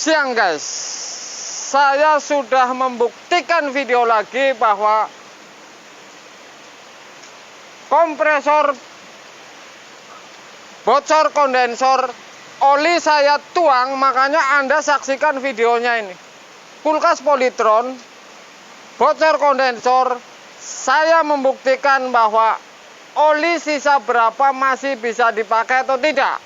Siang guys, saya sudah membuktikan video lagi bahwa kompresor bocor kondensor, oli saya tuang, makanya Anda saksikan videonya ini. Kulkas Polytron bocor kondensor, saya membuktikan bahwa oli sisa berapa masih bisa dipakai atau tidak.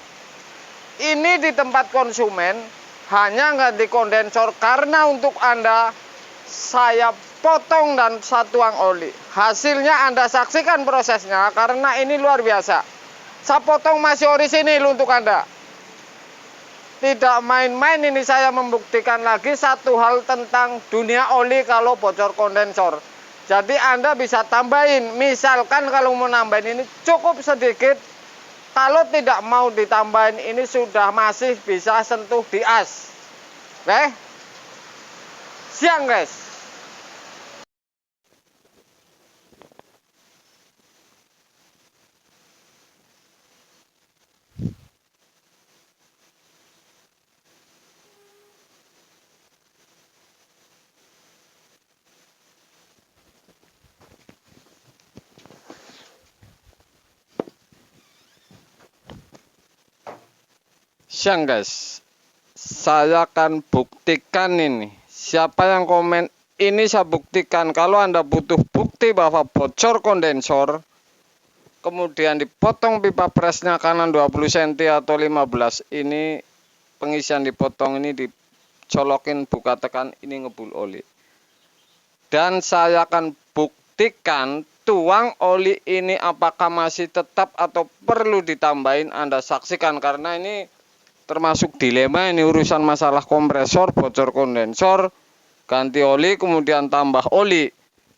Ini di tempat konsumen hanya ganti kondensor karena untuk Anda saya potong dan satuang oli. Hasilnya Anda saksikan prosesnya karena ini luar biasa. Saya potong masih orisinil untuk Anda. Tidak main-main ini, saya membuktikan lagi satu hal tentang dunia oli kalau bocor kondensor. Jadi Anda bisa tambahin, misalkan kalau mau nambahin ini cukup sedikit. Kalau tidak mau ditambahin ini sudah masih bisa sentuh di as. Oke? Siang guys. Siang guys, saya akan buktikan ini. Siapa yang komen ini saya buktikan. Kalau Anda butuh bukti bahwa bocor kondensor, kemudian dipotong pipa presnya kanan 20 cm atau 15, ini pengisian dipotong, ini dicolokin buka tekan, ini ngebul oli. Dan saya akan buktikan tuang oli ini apakah masih tetap atau perlu ditambahin. Anda saksikan karena ini termasuk dilema, ini urusan masalah kompresor, bocor kondensor, ganti oli, kemudian tambah oli.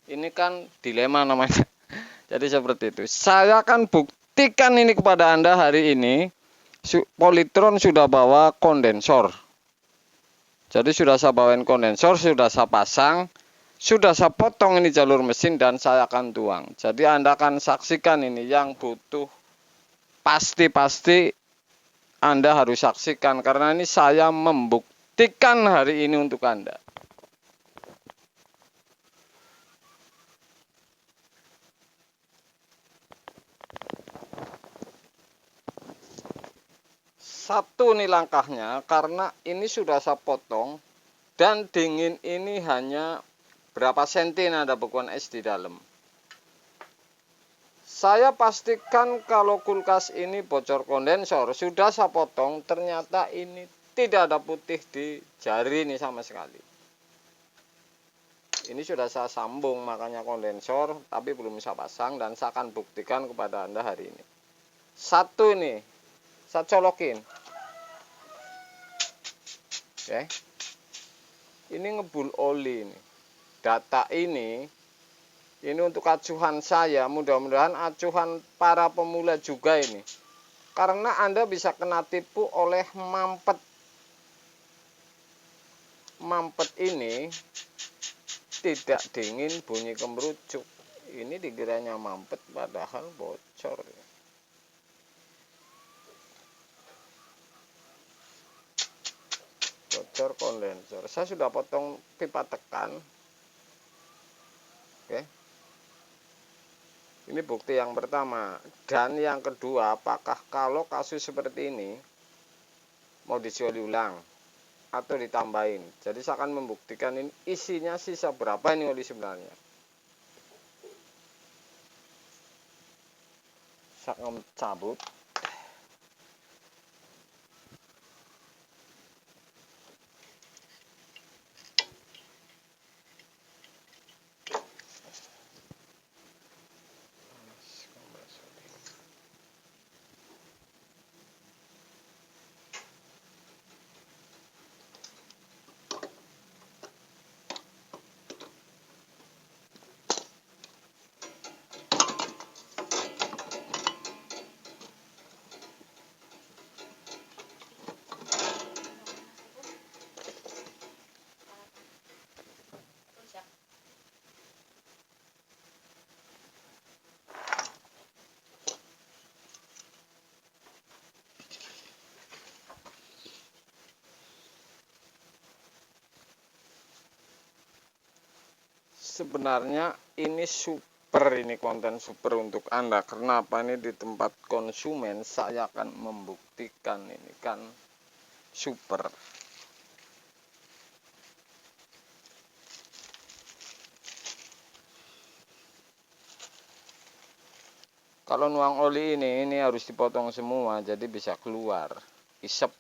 Ini kan dilema namanya. Jadi seperti itu. Saya akan buktikan ini kepada Anda hari ini. Polytron sudah bawa kondensor. Jadi sudah saya bawain kondensor, sudah saya pasang, sudah saya potong ini jalur mesin dan saya akan tuang. Jadi Anda akan saksikan ini, yang butuh pasti Anda harus saksikan karena ini saya membuktikan hari ini untuk Anda. Satu nih langkahnya, karena ini sudah saya potong dan dingin ini hanya berapa senti ada bekuan es di dalam. Saya pastikan kalau kulkas ini bocor kondensor, sudah saya potong, ternyata ini tidak ada putih di jari ini sama sekali. Ini sudah saya sambung makanya kondensor, tapi belum saya pasang dan saya akan buktikan kepada Anda hari ini. Satu ini, saya colokin. Oke. Ini ngebul oli ini. Data ini untuk acuhan saya, mudah-mudahan acuhan para pemula juga ini. Karena Anda bisa kena tipu oleh mampet. Mampet ini tidak dingin bunyi kemerucuk. Ini dikiranya mampet padahal bocor. Bocor kondensor. Saya sudah potong pipa tekan. Oke. Ini bukti yang pertama. Dan yang kedua, apakah kalau kasus seperti ini mau dijual ulang atau ditambahin. Jadi saya akan membuktikan ini isinya sisa berapa ini oli sebenarnya. Saya akan cabut. Sebenarnya ini super, ini konten super untuk Anda. Kenapa? Ini di tempat konsumen saya akan membuktikan ini kan super. Kalau nuang oli ini harus dipotong semua jadi bisa keluar isep.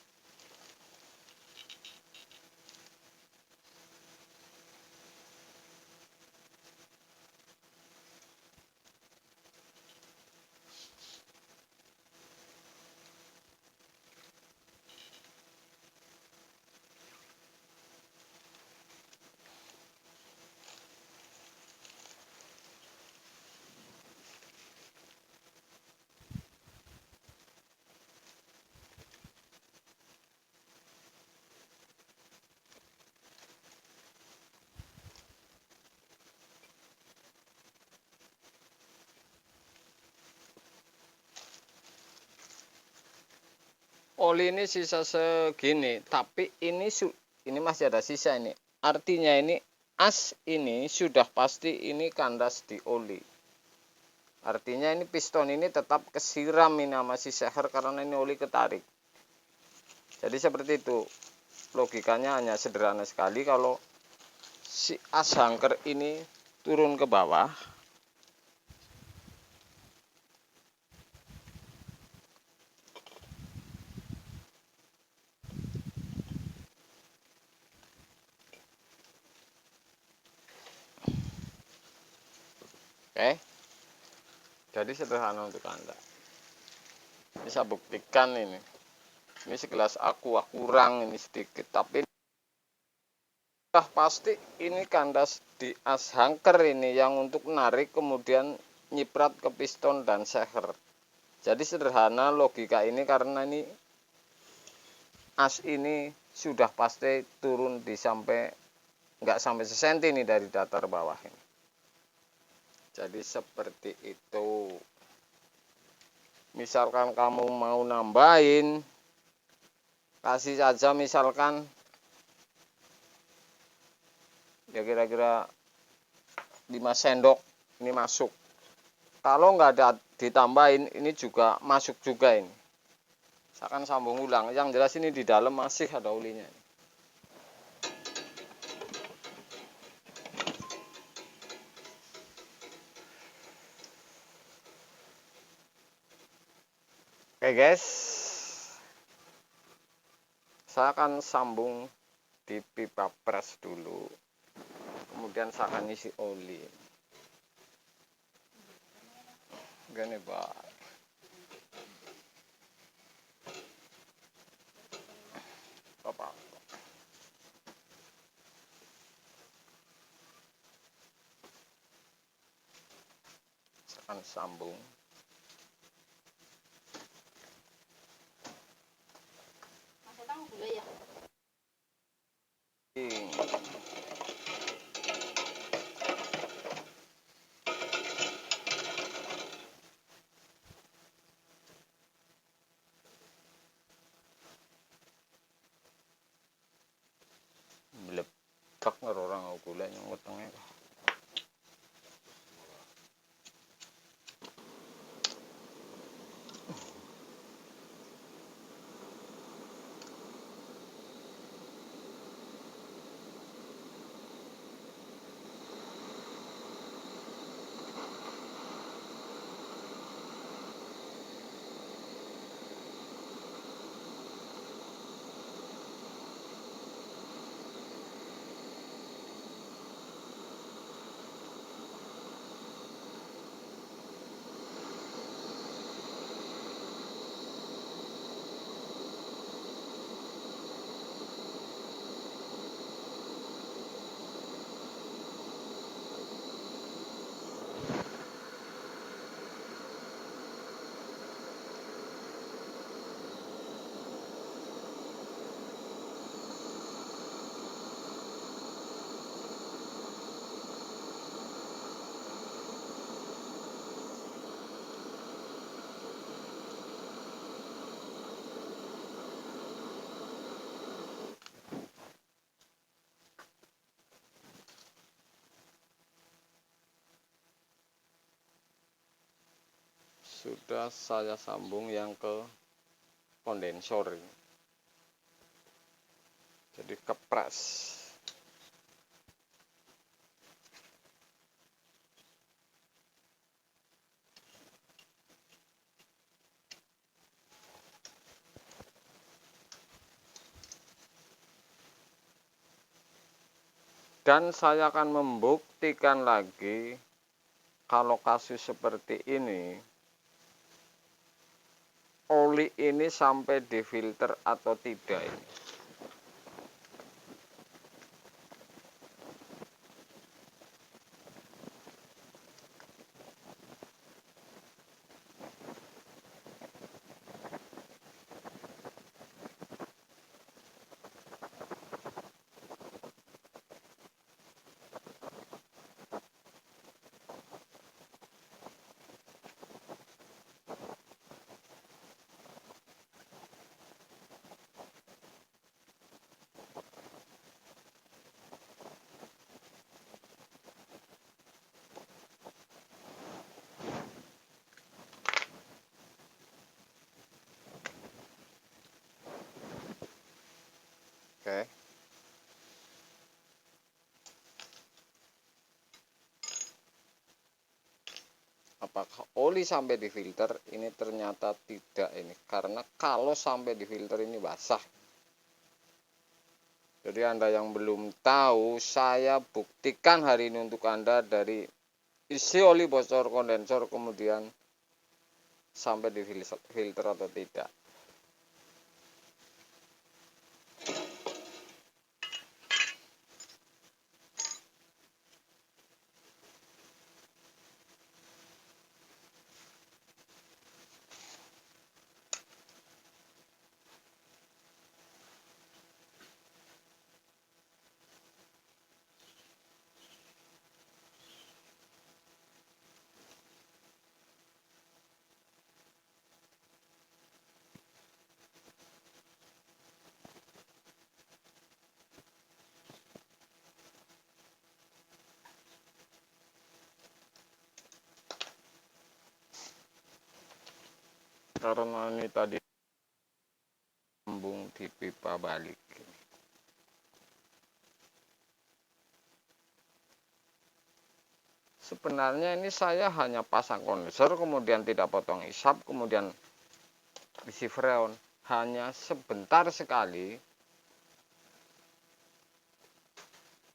Oli ini sisa segini, tapi ini masih ada sisa ini. Artinya ini as ini sudah pasti ini kandas di oli. Artinya ini piston ini tetap kesiram ini sama si seher karena ini oli ketarik. Jadi seperti itu. Logikanya hanya sederhana sekali, kalau si as hangker ini turun ke bawah, oke. Jadi sederhana untuk Anda. Bisa buktikan ini. Ini segelas aqua kurang ini sedikit, tapi sudah pasti ini kandas di as hangker ini yang untuk narik kemudian nyiprat ke piston dan seher. Jadi sederhana logika ini karena ini as ini sudah pasti turun di nggak sampai sesenti ini dari datar bawah ini. Jadi seperti itu. Misalkan kamu mau nambahin, kasih saja misalkan ya kira-kira 5 sendok ini masuk. Kalau nggak ada ditambahin ini juga masuk juga ini. Saya akan sambung ulang. Yang jelas ini di dalam masih ada olinya. Oke guys, saya akan sambung di pipa pres dulu, kemudian saya akan isi oli. Gini Pak, Bapak. Saya akan sambung. Ya. Melepak orang gula yang wetenge. Sudah saya sambung yang ke kondensor ini. Jadi kepres. Dan saya akan membuktikan lagi kalau kasus seperti ini, oli ini sampai difilter atau tidak ini. Oke. Apakah oli sampai difilter? Ini ternyata tidak ini. Karena kalau sampai difilter ini basah. Jadi Anda yang belum tahu, saya buktikan hari ini untuk Anda dari isi oli bocor kondensor kemudian sampai difilter atau tidak. Karena ini tadi sambung di pipa balik. Sebenarnya ini saya hanya pasang kondensor, kemudian tidak potong isap, kemudian isi freon. Hanya sebentar sekali,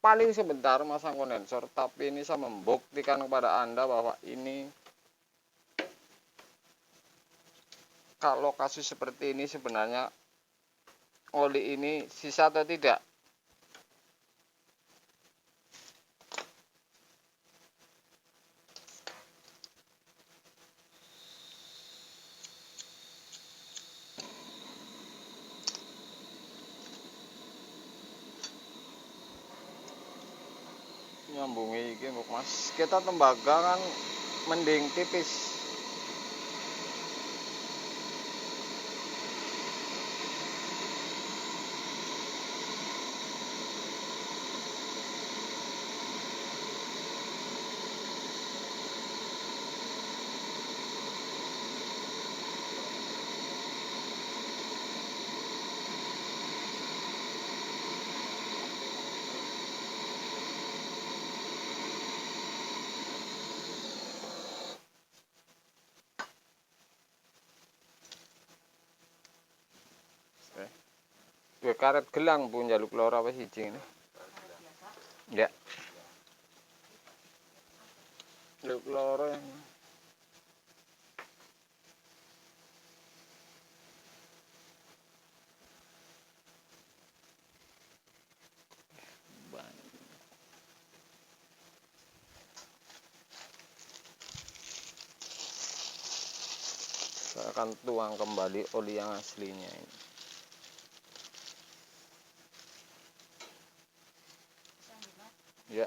paling sebentar masang kondensor. Tapi ini saya membuktikan kepada Anda bahwa ini, kalau kasus seperti ini sebenarnya oli ini sisa atau tidak. Nyambungi iki Mas, kita tembaga kan mending tipis. Dua karet gelang pun jaluk lor apa siji ini. Ya. Jaluk lor yang saya akan tuang kembali oli yang aslinya ini. Ya.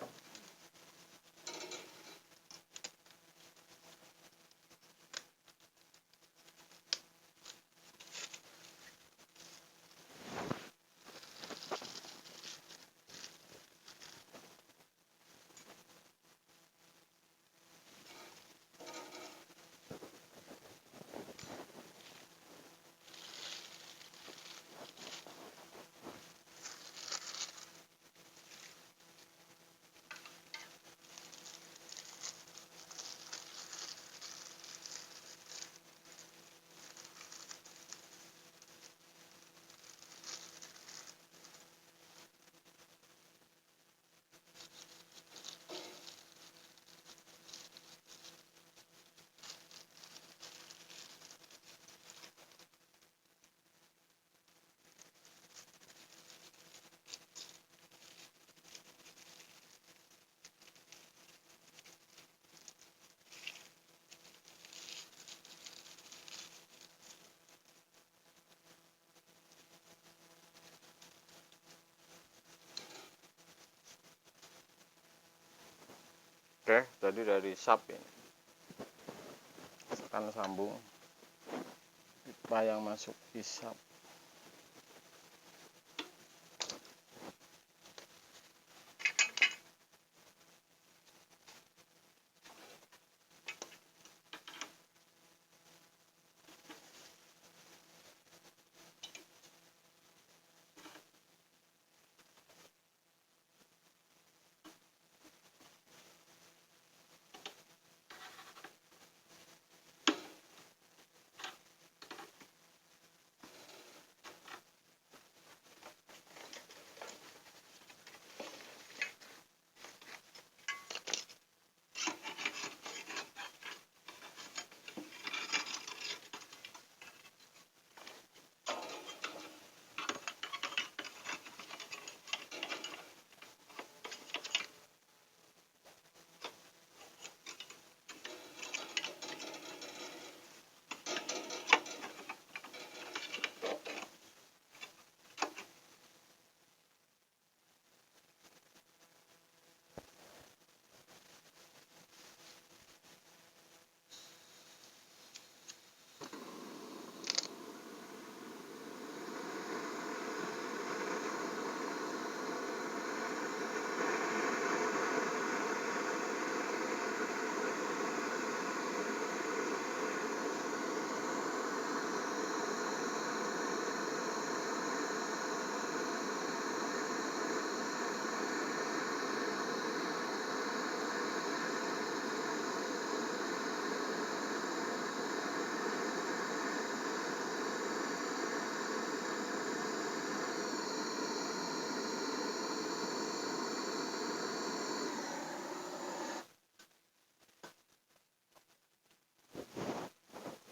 Oke, jadi dari sap ini tekan sambung pipa yang masuk isap.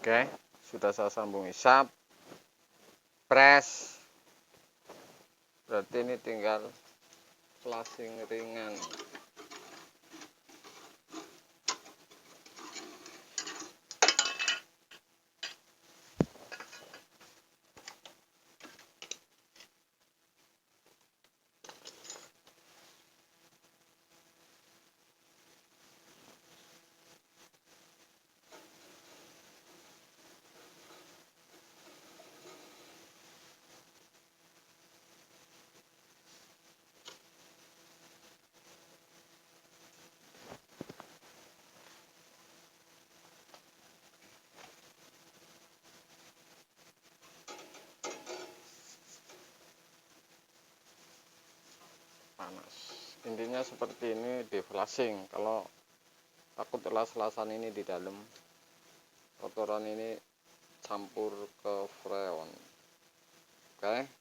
Oke, sudah saya sambung isap, press. Berarti ini tinggal flashing ringan. Panas. Intinya seperti ini di flashing. Kalau takut las-lasan ini di dalam, kotoran ini campur ke freon. Oke.